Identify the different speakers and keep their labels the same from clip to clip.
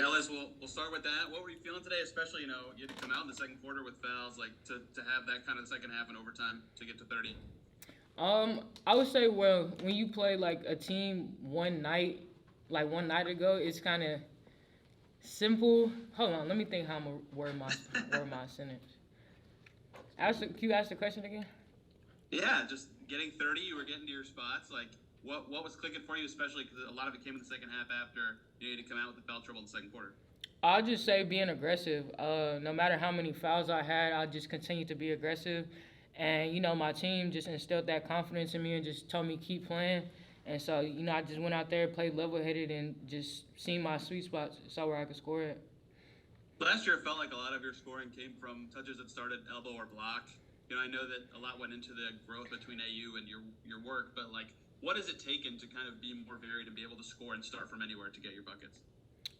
Speaker 1: Yeah, Liz, we'll start with that. What were you feeling today? Especially, you had to come out in the second quarter with fouls, like to have that kind of second half and overtime to get to 30.
Speaker 2: I would say, well, when you play like a team one night ago, it's kind of simple. Hold on, let me think how I'm gonna word my sentence. Can you ask the question again?
Speaker 1: Yeah, just getting 30, you were getting to your spots. Like, what was clicking for you, especially because a lot of it came in the second half after you had to come out with the foul trouble in the second quarter?
Speaker 2: I'll just say being aggressive. No matter how many fouls I had, I'll just continue to be aggressive. And, my team just instilled that confidence in me and just told me keep playing. And so, I just went out there, played level-headed, and just seen my sweet spots, saw where I could score it.
Speaker 1: Last year, it felt like a lot of your scoring came from touches that started elbow or block. I know that a lot went into the growth between AU and your work, but, like, what has it taken to kind of be more varied and be able to score and start from anywhere to get your buckets?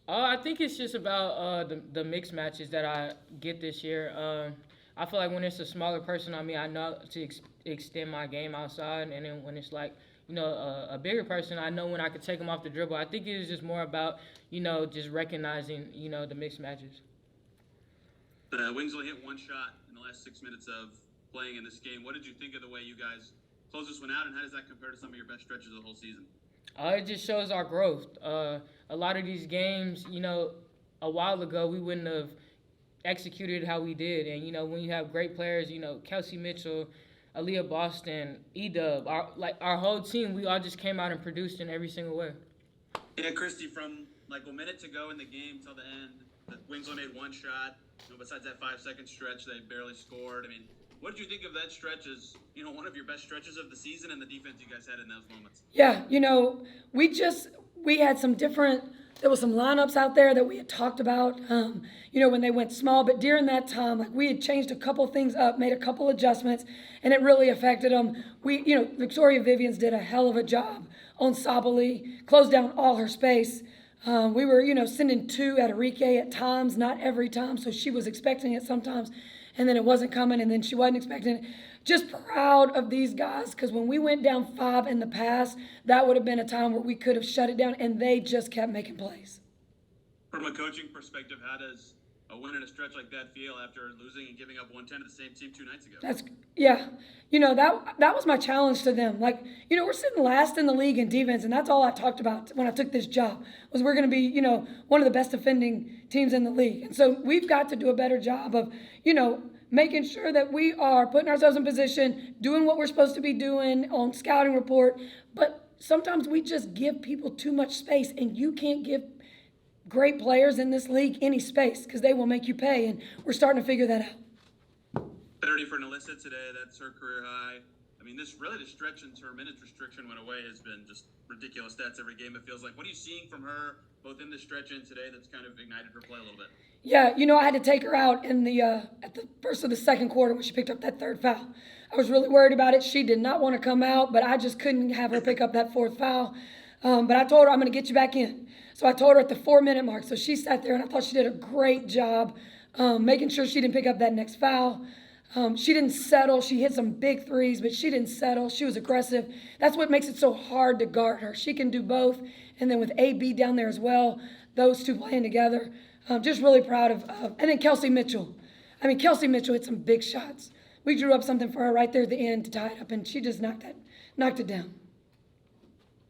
Speaker 2: I think it's just about the mixed matches that I get this year. I feel like when it's a smaller person on me, I know to extend my game outside, and then when it's like a bigger person, I know when I could take them off the dribble. I think it is just more about just recognizing the mixed matches.
Speaker 1: The Wings only hit one shot in the last 6 minutes of playing in this game. What did you think of the way you guys closed this one out, and how does that compare to some of your best stretches of the whole season?
Speaker 2: It just shows our growth. A lot of these games, a while ago we wouldn't have executed how we did. And, when you have great players, Kelsey Mitchell, Aaliyah Boston, E-Dub, our whole team, we all just came out and produced in every single way.
Speaker 1: Yeah, Christie, from like a minute to go in the game till the end, the Wings only made one shot. Besides that 5-second stretch, they barely scored. I mean, what did you think of that stretch as, one of your best stretches of the season and the defense you guys had in those moments?
Speaker 3: Yeah, we had some different, there was some lineups out there that we had talked about, when they went small. But during that time, like, we had changed a couple things up, made a couple adjustments, and it really affected them. Victoria Vivians did a hell of a job on Sabali, closed down all her space. We were, sending two at Enrique at times, not every time. So she was expecting it sometimes, and then it wasn't coming, and then she wasn't expecting it. Just proud of these guys, because when we went down 5 in the past, that would have been a time where we could have shut it down, and they just kept making plays.
Speaker 1: From a coaching perspective, how does a win in a stretch like that feel after losing and giving up 110 to the same team 2 nights ago?
Speaker 3: That was my challenge to them. Like, we're sitting last in the league in defense, and that's all I talked about when I took this job, was we're going to be, one of the best defending teams in the league. And so we've got to do a better job of, making sure that we are putting ourselves in position, doing what we're supposed to be doing on scouting report. But sometimes we just give people too much space, and you can't give great players in this league any space because they will make you pay, and we're starting to figure that out.
Speaker 1: 30 for NaLyssa today, that's her career high. I mean, the stretch into her minutes restriction went away has been just ridiculous stats every game, it feels like. What are you seeing from her, both in the stretch and today, that's kind of ignited her play a little bit?
Speaker 3: Yeah, I had to take her out in at the first of the second quarter when she picked up that third foul. I was really worried about it. She did not want to come out, but I just couldn't have her pick up that fourth foul. But I told her, I'm going to get you back in. So I told her at the 4-minute mark. So she sat there, and I thought she did a great job making sure she didn't pick up that next foul. She didn't settle. She hit some big threes, but she didn't settle. She was aggressive. That's what makes it so hard to guard her. She can do both. And then with AB down there as well, those two playing together, just really proud of. And then Kelsey Mitchell. Kelsey Mitchell hit some big shots. We drew up something for her right there at the end to tie it up, and she just knocked it down.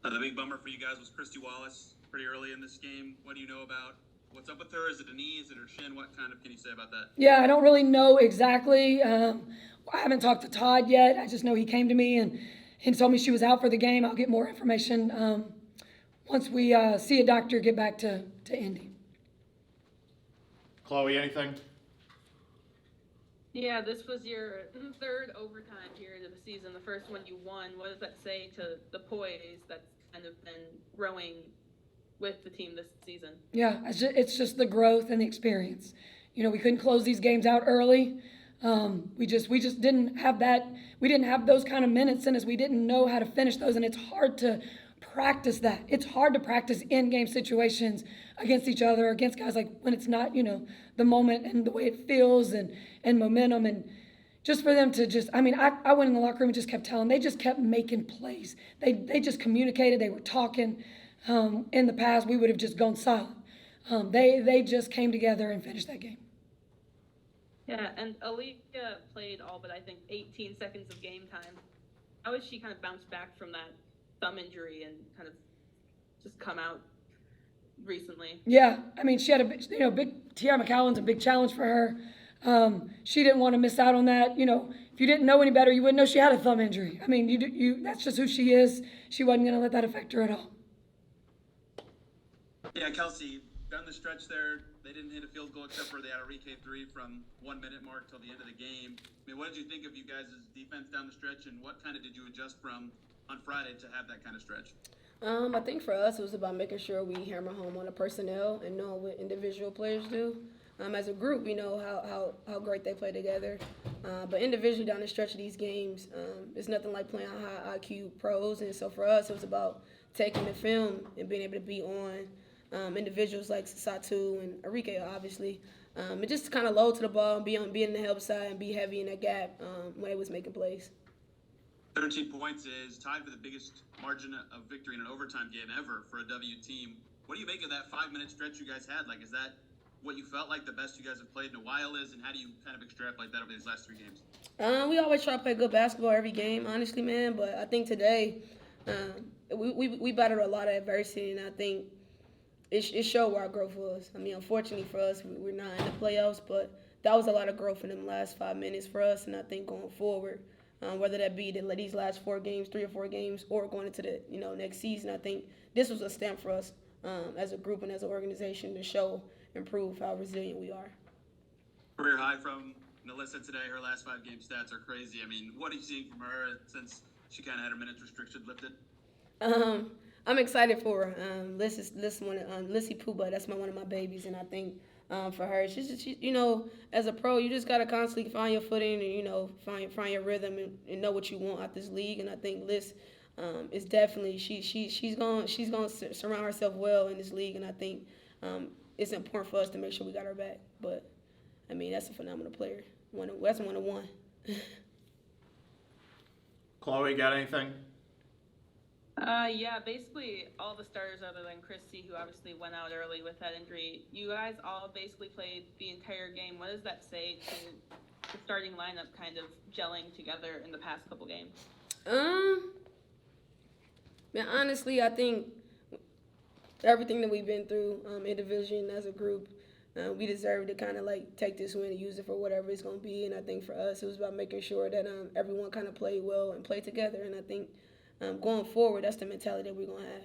Speaker 1: The big bummer for you guys was Christie Wallace pretty early in this game. What do you know about what's up with her? Is it a knee? Is it her shin? What kind of can you say about that?
Speaker 3: Yeah, I don't really know exactly. I haven't talked to Todd yet. I just know he came to me and told me she was out for the game. I'll get more information once we see a doctor, get back to Indy.
Speaker 4: Chloe, anything?
Speaker 5: Yeah, this was your third overtime period of the season, the first one you won. What does that say to the poise that's kind of been growing with the team this season?
Speaker 3: Yeah, it's just the growth and the experience. We couldn't close these games out early. We just didn't have that. We didn't have those kind of minutes in us. We didn't know how to finish those, and it's hard to practice that. It's hard to practice in-game situations against each other, against guys, like when it's not, the moment and the way it feels and momentum. And just for them to just, I went in the locker room and just kept telling, they just kept making plays. They just communicated. They were talking. In the past, we would have just gone silent. They just came together and finished that game.
Speaker 5: Yeah, and Aaliyah played all but I think 18 seconds of game time. How has she kind of bounced back from that thumb injury and kind of just come out recently?
Speaker 3: Yeah, I mean, she had big Tiara McCowan's a big challenge for her. She didn't want to miss out on that. If you didn't know any better, you wouldn't know she had a thumb injury. I mean, that's just who she is. She wasn't going to let that affect her at all.
Speaker 1: Yeah, Kelsey, down the stretch there, they didn't hit a field goal except for they had a Rike 3 from 1 minute mark till the end of the game. I mean, what did you think of you guys' defense down the stretch, and what kind of did you adjust from on Friday to have that kind of stretch?
Speaker 4: I think for us, it was about making sure we hammer home on the personnel and knowing what individual players do. As a group, we know how great they play together. But individually down the stretch of these games, it's nothing like playing high IQ pros. And so for us, it was about taking the film and being able to be on individuals like Satu and Arike, obviously. And just kind of load to the ball and be in the help side and be heavy in that gap when they was making plays.
Speaker 1: 13 points is tied for the biggest margin of victory in an overtime game ever for a W team. What do you make of that 5-minute stretch you guys had? Like, is that what you felt like the best you guys have played in a while is, and how do you kind of extrapolate that over these last 3 games?
Speaker 4: We always try to play good basketball every game, honestly, man. But I think today we battled a lot of adversity, and I think it showed where our growth was. I mean, unfortunately for us, we're not in the playoffs, but that was a lot of growth in them last 5 minutes for us, and I think going forward, whether that be these last 4 games, 3 or 4 games, or going into the next season, I think this was a stamp for us as a group and as an organization to show and prove how resilient we are.
Speaker 1: Career high from NaLyssa today. Her last 5-game stats are crazy. I mean, what are you seeing from her since she kind of had her minutes restriction lifted?
Speaker 4: I'm excited for her. Lissy Puba, that's one of my babies, and I think for her, she as a pro, you just gotta constantly find your footing and find your rhythm and know what you want out this league. And I think Liz is definitely she's gonna surround herself well in this league, and I think it's important for us to make sure we got her back. But I mean, that's a phenomenal player. That's 1-1.
Speaker 6: Chloe, got anything?
Speaker 5: Yeah, basically all the starters other than Christie, who obviously went out early with that injury. You guys all basically played the entire game. What does that say to the starting lineup kind of gelling together in the past couple games?
Speaker 4: Man, honestly, I think everything that we've been through in division as a group, we deserve to kind of take this win and use it for whatever it's going to be. And I think for us, it was about making sure that everyone kind of played well and played together. And I think going forward, that's the mentality that we're going to have.